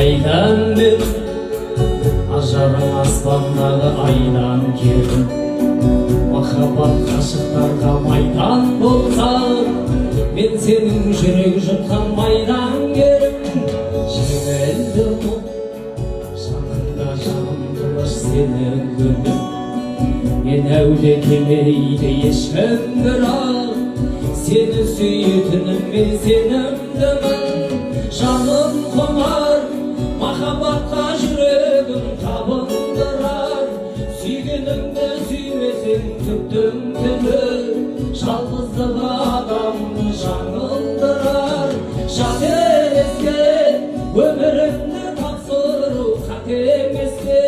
Leylendim ajarın aslanları aydan girdim. Makabat kaşıklarga maydan bolsa, men senin жүрек жұтқан майдан керім. Жібердім жаныңда жаным тыныш сенің күнім. Мен әуле келмейді ешкім бірақ, сені сүйетінім мен сенімдімін. Жаным құмар махаббатқа жүрегім табындырар. Сүйгенімді сүймесең түптің түбі, жалғыздық адамды жаңылдырар. Жат емеске өмірімді тапсыру қате емеске,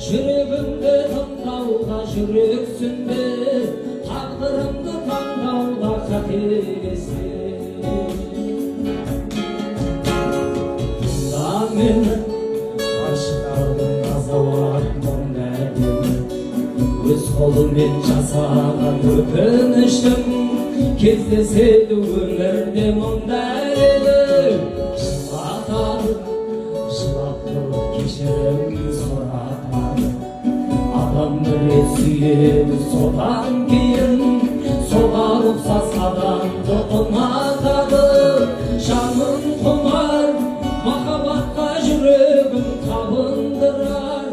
жүрегімді тыңдауға жүрексінбе, тағдырымды таңдауға қате емеске. Тыңда мені, ғашықтардың тазалардың әдемі, өз қолыммен жасаған өкініштім. Кездеседі өмірде мұндай еді, жылатады, жылап тұрып кешірім сұратады. Адам бір рет сүйеді, содан кейін соған ұқсас адамды ұнатады. Жаным құмар махаббатқа жүрегім табындырар.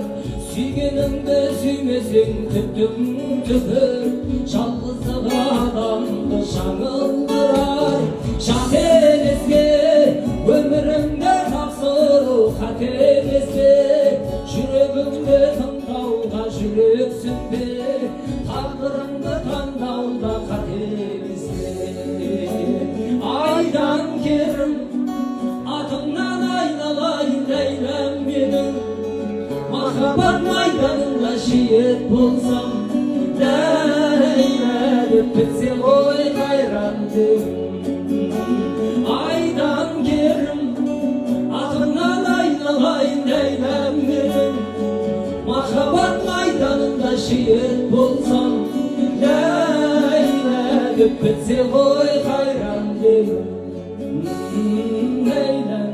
Сүйгеніңді сүймесең түптің түбі, жалғыздық адамды жаңылдырар. Жат емеске өміріңді тапсыру қате емеске, жүрегіңді тыңдауға жүрексінбе, тағдырыңды таңдауда қате емеске. Айдан керім атыңнан айналайын ләйләм менің, махаббат майданында шейіт болсам, ләйлә деп бітсе ғой қайран тегім. Айдан керім атыңнан айналайын ләйләм менің, махаббат майданында шейіт болсам, ләйлә деп бітсе ғой қайран тегім. Ләйләм